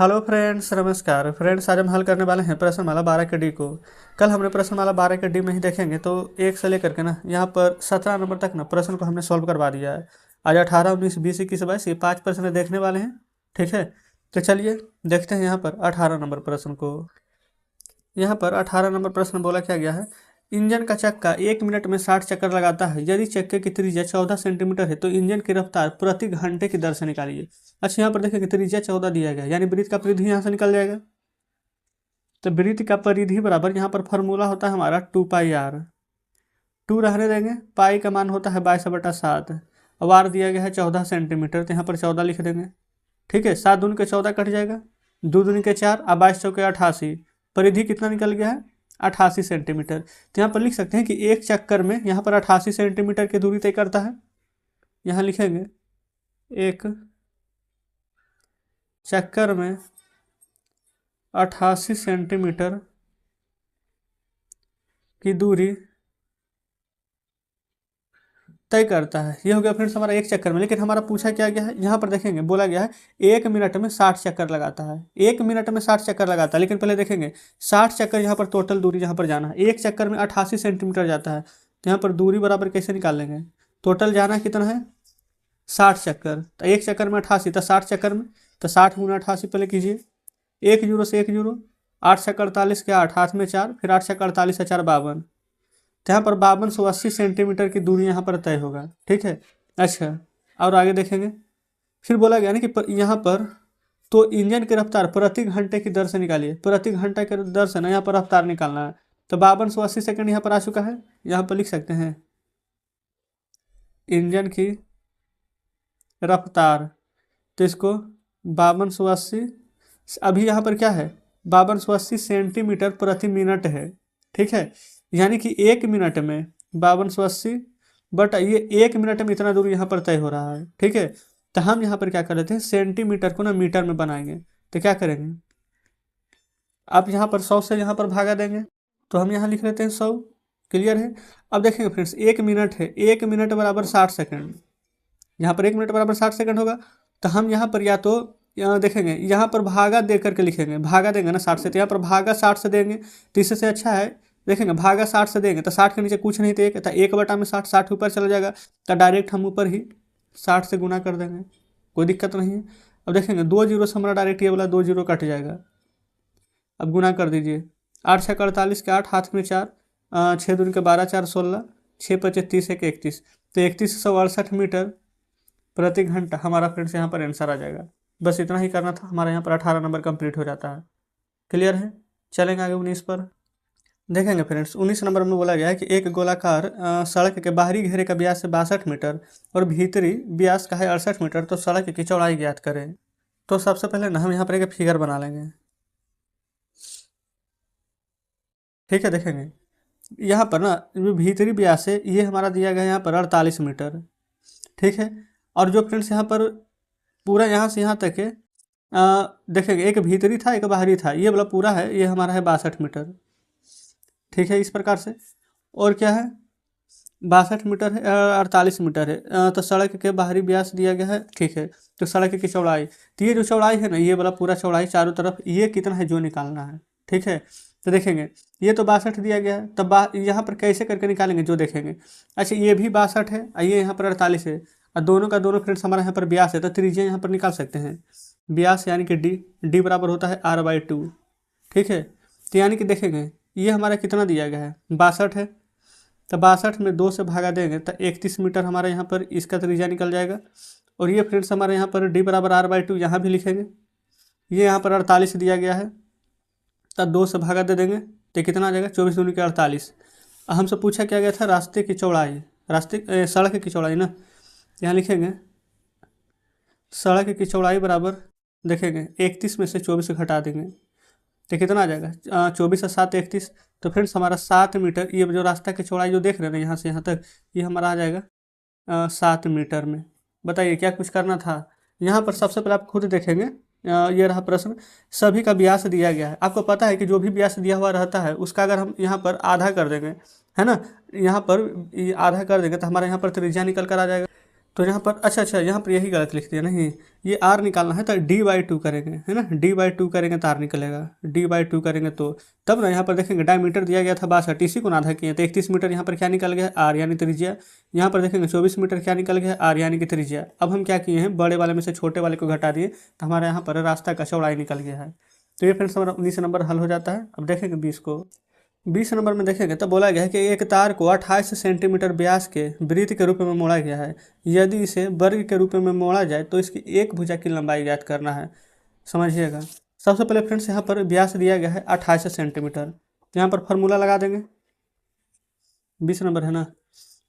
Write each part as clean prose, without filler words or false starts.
Hello friends, नमस्कार friends. आज हम हल करने वाले हैं प्रश्नमाला 12 के डी को। कल हमने प्रश्नमाला 12 के डी में ही देखेंगे तो एक से लेकर के ना यहाँ पर 17 नंबर तक ना प्रश्न को हमने सॉल्व करवा दिया है। आज 18, 19, 20, 21, 22 ये 5 प्रश्न देखने वाले हैं। ठीक है, तो चलिए देखते हैं यहाँ पर 18 नंबर प्रश्न को। यहाँ पर 18 नंबर प्रश्न बोला क्या गया है, इंजन का चक्का 1 मिनट में 60 चक्कर लगाता है। यदि चक्के की त्रिज्या 14 सेंटीमीटर है तो इंजन की रफ्तार प्रति घंटे की दर से निकालिए। अच्छा, यहाँ पर देखेंगे त्रिज्या 14 दिया गया है, यानी वृत्त का परिधि यहाँ से निकल जाएगा। तो वृत्त का परिधि बराबर यहाँ पर फॉर्मूला होता है हमारा 2πr। 2 रहने देंगे, पाई का मान होता है 22/7। अब आर दिया गया है 14 सेंटीमीटर, तो यहाँ पर 14 लिख देंगे। ठीक है, 7 दूनी के 14 कट जाएगा, 2 दूनी के 4 और 22 चौके 88। परिधि कितना निकल गया है, 88 सेंटीमीटर। तो यहाँ पर लिख सकते हैं कि एक चक्कर में यहाँ पर 88 सेंटीमीटर की दूरी तय करता है। यहाँ लिखेंगे एक चक्कर में 88 सेंटीमीटर की दूरी तय करता है। ये हो गया फ्रेंड्स हमारा एक चक्कर में। लेकिन हमारा पूछा क्या गया है, यहाँ पर देखेंगे बोला गया है 1 मिनट में 60 चक्कर लगाता है। 1 मिनट में 60 चक्कर लगाता है, लेकिन पहले देखेंगे 60 चक्कर यहाँ पर टोटल दूरी यहाँ पर जाना है। एक चक्कर में 88 सेंटीमीटर जाता है, तो यहाँ पर दूरी बराबर कैसे निकाल लेंगे। टोटल जाना कितना है 60 चक्कर, तो एक चक्कर में 88, तो 60 चक्कर में तो 60 गुना 88 पहले कीजिए। 1 जीरो से 1 जीरो, 8 छक्क 48 के 8, हाथ में 4, फिर 8 छक्क 48 से 4 52। तो यहाँ पर 5280 सेंटीमीटर की दूरी यहाँ पर तय होगा। ठीक है, अच्छा और आगे देखेंगे। फिर बोला गया ना कि यहाँ पर तो इंजन की रफ्तार प्रति घंटे की दर से निकालिए। प्रति घंटे की दर से ना यहाँ पर रफ्तार निकालना है। तो 5280 सेकंड यहाँ पर आ चुका है। यहाँ पर लिख सकते हैं इंजन की रफ्तार, तो इसको 5280, अभी यहाँ पर क्या है 5280 सेंटीमीटर प्रति मिनट है। ठीक है, यानी कि 1 मिनट में 5280 बट ये 1 मिनट में इतना दूर यहाँ पर तय हो रहा है। ठीक है, तो हम यहाँ पर क्या कर लेते हैं, सेंटीमीटर को ना मीटर में बनाएंगे। तो क्या करेंगे, आप यहाँ पर 100 से यहाँ पर भागा देंगे, तो हम यहाँ लिख लेते हैं 100। क्लियर है। अब देखेंगे फ्रेंड्स 1 मिनट है, 1 मिनट बराबर 60 सेकेंड। यहाँ पर 1 मिनट बराबर 60 सेकेंड होगा, तो हम यहाँ पर या तो देखेंगे यहाँ पर भागा दे करके लिखेंगे, भागा देंगे ना 60 से, तो यहाँ पर भागा 60 से देंगे तो इससे अच्छा है। देखेंगे भागा 60 से देंगे तो 60 के नीचे कुछ नहीं, तो 1/60, 60 ऊपर चला जाएगा, तो डायरेक्ट हम ऊपर ही 60 से गुना कर देंगे, कोई दिक्कत नहीं है। अब देखेंगे 2 जीरो से हमारा डायरेक्ट ये वाला 2 जीरो कट जाएगा। अब गुना कर दीजिए, 8 छक्क 48 के 8, हाथ में 4, 6 दूनी के 12, 4 16, 6 25 30, 1 31, तो 3168 मीटर प्रति घंटा हमारा फ्रेंड्स यहाँ पर आंसर आ जाएगा। बस इतना ही करना था, हमारा यहाँ पर 18 नंबर कंप्लीट हो जाता है। क्लियर है। चलेंगे आगे 19 पर। देखेंगे फ्रेंड्स 19 नंबर में बोला गया है कि एक गोलाकार सड़क के बाहरी घेरे का व्यास है 62 मीटर और भीतरी व्यास का है 68 मीटर, तो सड़क की चौड़ाई ज्ञात करें। तो सबसे पहले ना हम यहाँ पर एक फिगर बना लेंगे। ठीक है, देखेंगे यहाँ पर ना जो भीतरी व्यास है ये हमारा दिया गया है यहाँ पर 48 मीटर। ठीक है, और जो फ्रेंड्स यहाँ पर पूरा यहाँ से यहाँ तक है, देखेंगे एक भीतरी था एक बाहरी था, ये वाला पूरा है ये हमारा है 62 मीटर। ठीक है, इस प्रकार से। और क्या है 62 मीटर है, 48 मीटर है, तो सड़क के बाहरी व्यास दिया गया है। ठीक है, तो सड़क की चौड़ाई, तो ये जो चौड़ाई है ना ये वाला पूरा चौड़ाई चारों तरफ ये कितना है जो निकालना है। ठीक है, तो देखेंगे ये तो 62 दिया गया है, तब यहाँ पर कैसे करके निकालेंगे जो देखेंगे। अच्छा, ये भी 62 है और ये यहाँ पर 48 है, और दोनों का दोनों फ्रेंड्स हमारे यहाँ पर व्यास है, तो त्रिज्या यहाँ पर निकाल सकते हैं व्यास, यानी कि डी बराबर होता है r/2। ठीक है, तो यानी कि देखेंगे ये हमारा कितना दिया गया है 62 है, तो 62 में 2 से भागा देंगे तो 31 मीटर हमारे यहाँ पर इसका त्रिज्या निकल जाएगा। और ये फ्रेंड्स हमारे यहाँ पर डी बराबर r/2 यहाँ भी लिखेंगे। ये यहाँ पर 48 दिया गया है, तो 2 से भागा दे देंगे तो कितना आ जाएगा 24 दूनी के 48। हमसे पूछा क्या गया था रास्ते की चौड़ाई, सड़क की चौड़ाई ना, यहाँ लिखेंगे सड़क की चौड़ाई बराबर देखेंगे 31 में से 24 घटा देंगे तो कितना आ जाएगा 24 और 7 31। तो फ्रेंड्स हमारा 7 मीटर, ये जो रास्ता की चौड़ाई जो देख रहे हैं यहाँ से यहाँ तक ये हमारा आ जाएगा 7 मीटर में। बताइए क्या कुछ करना था। यहाँ पर सबसे पहले आप खुद देखेंगे, ये रहा प्रश्न, सभी का व्यास दिया गया है। आपको पता है कि जो भी व्यास दिया हुआ रहता है उसका अगर हम यहाँ पर आधा कर देंगे, है ना, यहाँ पर आधा कर देंगे तो हमारे यहाँ पर त्रिज्या निकल कर आ जाएगा। तो यहाँ पर अच्छा यहाँ पर यही गलत लिख दिया, नहीं ये आर निकालना है तो d/2 करेंगे, है ना, d/2 करेंगे तो आर निकलेगा, d/2 करेंगे तो तब ना। यहाँ पर देखेंगे डायमीटर दिया गया था 62, इसी को ना आधा किए तो 31 मीटर यहाँ पर क्या निकल गया, आर यानी त्रिज्या। यहाँ पर देखेंगे 24 मीटर क्या निकल गया, आर यानी कि त्रिज्या। अब हम क्या किए हैं, बड़े वाले में से छोटे वाले को घटा दिए तो हमारे यहाँ पर रास्ता का चौड़ाई निकल गया है। तो ये फ्रेंड्स हमारा 19 नंबर हल हो जाता है। अब देखेंगे 20 को। 20 नंबर में देखेंगे तो बोला गया है कि एक तार को 28 सेंटीमीटर व्यास के वृत्त के रूप में मोड़ा गया है। यदि इसे वर्ग के रूप में मोड़ा जाए तो इसकी एक भुजा की लंबाई ज्ञात करना है। समझिएगा, सबसे पहले फ्रेंड्स यहाँ पर व्यास दिया गया है 28 सेंटीमीटर, तो यहाँ पर फॉर्मूला लगा देंगे। 20 नंबर है ना,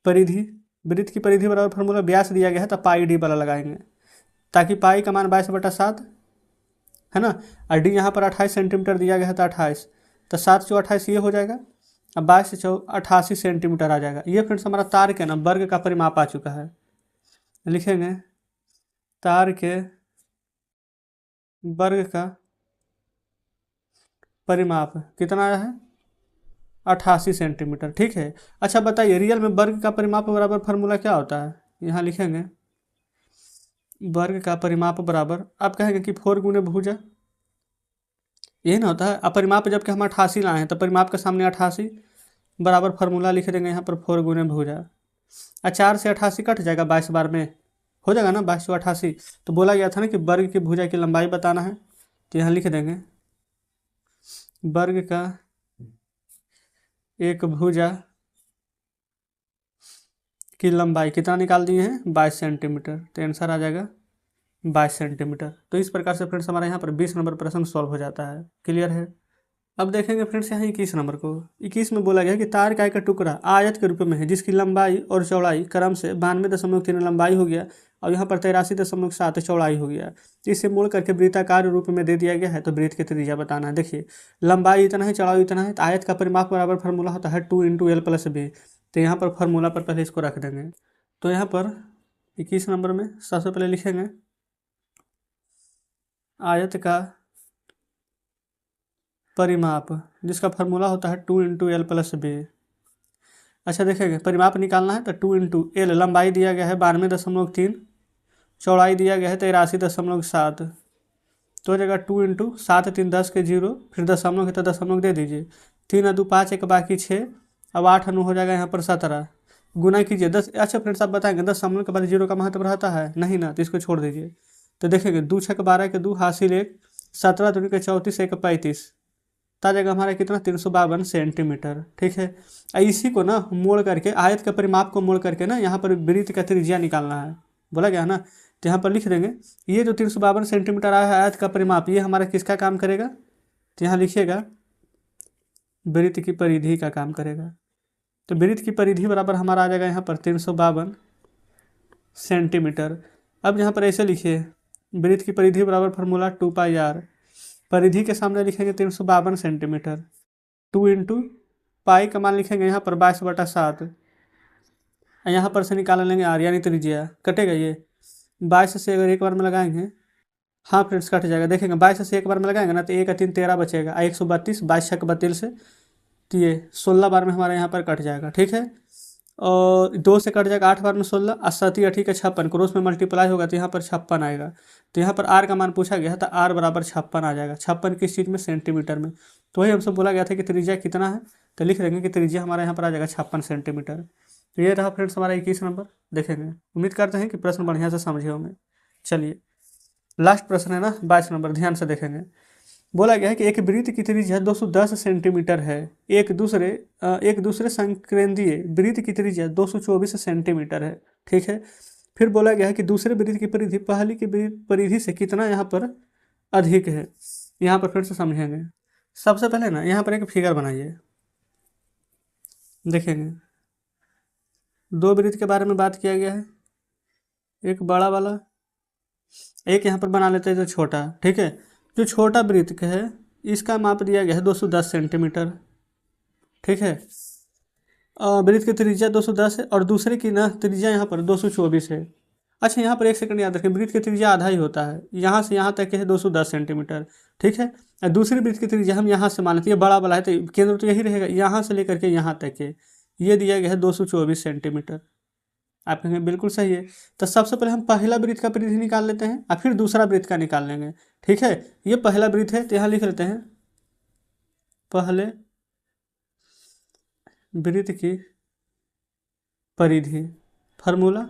परिधि, वृत्त की परिधि बराबर फॉर्मूला, व्यास दिया गया है तो पाई डी वाला लगाएंगे, ताकि पाई का मान 22/7 है ना, और डी यहाँ पर 28 सेंटीमीटर दिया गया है तो 28, तो 7 × 28 ये हो जाएगा। अब 22 × 88 सेंटीमीटर आ जाएगा। ये फ्रेंड्स हमारा तार के ना वर्ग का परिमाप आ चुका है। लिखेंगे तार के वर्ग का परिमाप कितना आया है, 88 सेंटीमीटर। ठीक है, अच्छा बताइए रियल में वर्ग का परिमाप बराबर फार्मूला क्या होता है। यहाँ लिखेंगे वर्ग का परिमाप बराबर, आप कहेंगे कि 4 × भुजा, यही ना होता है। अब परिमाप जबकि हम 88 लाए हैं तो परिमाप के सामने 88 बराबर फार्मूला लिख देंगे यहाँ पर 4 × भुजा। 4 से 88 कट जाएगा, 22 बार में हो जाएगा ना, 22 × 88। तो बोला गया था ना कि वर्ग की भुजा की लंबाई बताना है, तो यहाँ लिख देंगे वर्ग का एक भुजा की लंबाई कितना निकाल दिए हैं, 22 सेंटीमीटर। तो आंसर आ जाएगा 22 सेंटीमीटर। तो इस प्रकार से फ्रेंड्स हमारा यहाँ पर 20 नंबर प्रश्न सॉल्व हो जाता है। क्लियर है। अब देखेंगे फ्रेंड्स यहाँ 21 नंबर को। 21 में बोला गया कि तार का एक टुकड़ा आयत के रूप में है जिसकी लंबाई और चौड़ाई क्रम से 92.3 लंबाई हो गया और यहाँ पर 83.7 चौड़ाई हो गया। इसे मोड़ करके वृत्ताकार रूप में दे दिया गया है, तो वृत्त की त्रिज्या बताना है। देखिए लंबाई इतना है, चौड़ाई इतना है, तो आयत का परिमाप बराबर फार्मूला होता है 2 × L + B। तो यहाँ पर फार्मूला पर पहले इसको रख देंगे। तो यहाँ पर 21 नंबर में सबसे पहले लिखेंगे आयत का परिमाप जिसका फार्मूला होता है 2 × L + B। अच्छा देखेंगे परिमाप निकालना है तो 2 × L, लंबाई दिया गया है 92.3, चौड़ाई दिया गया है 83.7, तो हो जाएगा 2 × 7 3 10 के 0, फिर दशमलव है तो दशमलव दे दीजिए, 3 × 2 5 1 बाकी 6, अब 8 9 हो जाएगा यहाँ पर 17, गुना कीजिए 10। अच्छा फ्रेंड्स आप बताएंगे दशमलव के बाद 0 का महत्व रहता है, नहीं ना, तो इसको छोड़ दीजिए। तो देखेंगे 2 × 6 = 12 के 2 हासिल 1, 17 दूनी के 34 1 35, तो आ जाएगा हमारा कितना 352 सेंटीमीटर। ठीक है, इसी को ना मोड़ करके आयत के परिमाप को मोड़ करके ना यहाँ पर वृत्त का त्रिज्या निकालना है, बोला गया ना। तो यहाँ पर लिख देंगे ये जो 352 सेंटीमीटर आया है आयत का परिमाप, ये हमारा किसका काम करेगा, तो यहाँ लिखिएगा वृत्त की परिधि का काम करेगा। तो वृत्त की परिधि बराबर हमारा आ जाएगा यहाँ पर 352 सेंटीमीटर। अब यहाँ पर ऐसे लिखिए वृत्त की परिधि बराबर फार्मूला 2πr, परिधि के सामने लिखेंगे 352 सेंटीमीटर, 2 × पाई का मान लिखेंगे यहाँ पर 22/7, यहाँ पर से निकाल लेंगे आर यानी त्रिज्या, कटेगा ये 22 से अगर एक बार में लगाएंगे, हाँ फ्रेंड्स कट जाएगा। देखेंगे 22 से एक बार में लगाएंगे ना तो 1 × 3 13 बचेगा, 132, 22 × 32, तो ये 16 बार में हमारे यहाँ पर कट जाएगा। ठीक है, और 2 से कट जाएगा 8 बार में 16, 80 80 का 56, क्रॉस में मल्टीप्लाई होगा तो यहाँ पर 56 आएगा। तो यहाँ पर आर का मान पूछा गया था, तो आर बराबर 56 आ जाएगा। 56 किस चीज़ में, सेंटीमीटर में। तो वही हमसे बोला गया था कि त्रिज्या कितना है, तो लिख देंगे कि त्रिज्या हमारा यहाँ पर आ जाएगा 56 सेंटीमीटर। तो ये रहा फ्रेंड्स हमारा 21 नंबर। देखेंगे, उम्मीद करते हैं कि प्रश्न बढ़िया से समझे होंगे। चलिए लास्ट प्रश्न है ना 22 नंबर, ध्यान से देखेंगे। बोला गया है कि एक वृत्त की त्रिज्या 210 सेंटीमीटर है, एक दूसरे संकेंद्रीय वृत्त की त्रिज्या 224 सेंटीमीटर है। ठीक है, फिर बोला गया है कि दूसरे वृत्त की परिधि पहली की परिधि से कितना यहाँ पर अधिक है। यहाँ पर फिर से समझेंगे। सबसे पहले ना यहाँ पर एक फिगर बनाइए, देखेंगे 2 वृत्त के बारे में बात किया गया है, एक बड़ा वाला, एक यहाँ पर बना लेते हैं जो छोटा। ठीक है, जो छोटा वृत्त है इसका माप दिया गया है 210 सेंटीमीटर। ठीक है, वृत्त की त्रिज्या 210 है और दूसरे की ना त्रिज्या यहाँ पर 224 है। अच्छा यहाँ पर एक सेकंड याद रखें, वृत्त की त्रिज्या आधा ही होता है, यहाँ से यहाँ तक है 210 सेंटीमीटर। ठीक है, दूसरी वृत्त की त्रिज्या हम यहाँ से मान लेते हैं, ये बड़ा वाला है तो केंद्र तो यही रहेगा, यहाँ से लेकर के यहाँ तक है, ये दिया गया है 224 सेंटीमीटर। आप कहेंगे बिल्कुल सही है। तो सबसे पहले हम पहला वृत्त का परिधि निकाल लेते हैं और फिर दूसरा वृत्त का निकाल लेंगे। ठीक है, ये पहला वृत्त है तो यहाँ लिख लेते हैं पहले वृत्त की परिधि। फार्मूला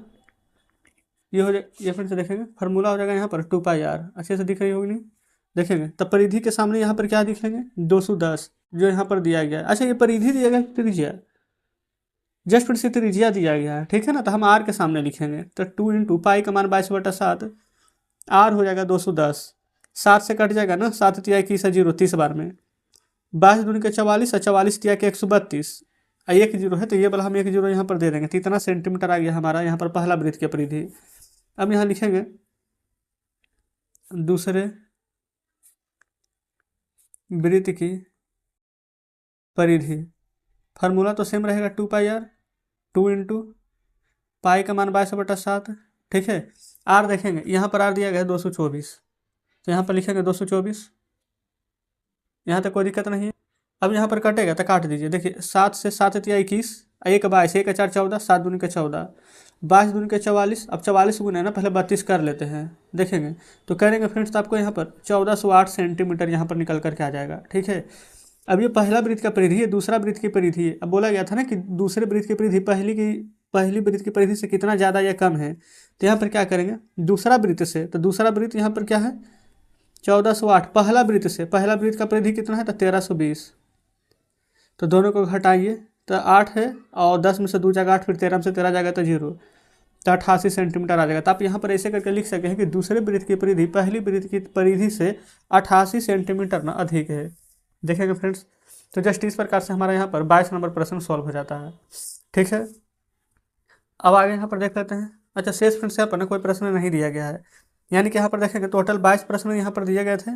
ये हो जाए, ये फिर से देखेंगे फार्मूला हो जाएगा यहाँ पर 2πr। अच्छे से दिख रही होगी नहीं, देखेंगे तब परिधि के सामने यहाँ पर क्या दिखेंगे 210 जो यहाँ पर दिया गया है। अच्छा ये परिधि दिया गया त्रिज्या, जस्ट फिर से त्रिज्या दिया गया है। ठीक है ना, तो हम आर के सामने लिखेंगे तो 2 इंटू पाई का मान 22/7, आर हो जाएगा 210, 7 से कट जाएगा ना, 7 तिया 21 है 0 30 बार में, 22 दूनी के 44 और 44 तिया के 132, एक जीरो है तो ये वाला हम एक जीरो यहाँ पर दे देंगे। तो इतना सेंटीमीटर आ गया हमारा यहाँ पर पहला वृत्त की परिधि। अब यहाँ लिखेंगे दूसरे वृत्त की परिधि। फार्मूला तो सेम रहेगा 2πr, 2 इंटू पाई का मान 22/7। ठीक है, आर देखेंगे यहाँ पर आर दिया गया है 224, तो यहाँ पर लिखेंगे 224, यहाँ तक कोई दिक्कत नहीं है। अब यहाँ पर कटेगा तो काट दीजिए। देखिए 7 से 7 तिया 21, एक 22, एक 4 14, 7 दूनी के 14, 22 दूनी के 44। अब 44 गुना है ना, पहले 32 कर लेते हैं, देखेंगे तो करेंगे फ्रेंड्स तो आपको यहाँ पर 1408 सेंटीमीटर यहाँ पर निकल करके आ जाएगा। ठीक है, अब ये पहला वृत्त का परिधि है, दूसरा वृत्त की परिधि है। अब बोला गया था ना कि दूसरे वृत्त की परिधि पहली वृत्त की परिधि से कितना ज़्यादा या कम है, तो यहाँ पर क्या करेंगे दूसरा वृत्त से, तो दूसरा वृत्त यहाँ पर क्या है 1408, पहला वृत्त से, पहला वृत्त का परिधि कितना है तो 1320, तो दोनों को घटाइए तो 8 है और 10 में से 2 जाएगा 8, फिर 13 में से 13 जाएगा तो 0, तो 88 सेंटीमीटर आ जाएगा। तो आप यहाँ पर ऐसे करके लिख सकते हैं कि दूसरे वृत्त की परिधि पहली वृत्त की परिधि से 88 सेंटीमीटर ना अधिक है। देखेंगे फ्रेंड्स, तो जस्ट इस प्रकार से हमारा यहाँ पर 22 नंबर प्रश्न सॉल्व हो जाता है। ठीक है, अब आगे यहाँ पर देख लेते हैं। अच्छा शेष फ्रेंड्स यहाँ पर ना कोई प्रश्न नहीं दिया गया है, यानी कि यहाँ पर देखेंगे टोटल 22 प्रश्न यहाँ पर दिए गए थे,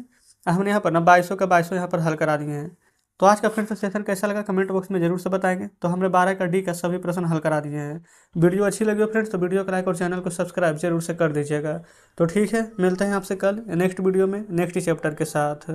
हमने यहाँ पर ना 22 का 22 यहाँ पर हल करा दिए हैं। तो आज का फ्रेंड्स सेशन कैसा लगा कमेंट बॉक्स में जरूर से बताएंगे। तो हमने 12 का डी का सभी प्रश्न हल करा दिए हैं। वीडियो अच्छी लगी हो फ्रेंड्स तो वीडियो को लाइक और चैनल को सब्सक्राइब जरूर से कर दीजिएगा। तो ठीक है, मिलते हैं आपसे कल नेक्स्ट वीडियो में नेक्स्ट चैप्टर के साथ।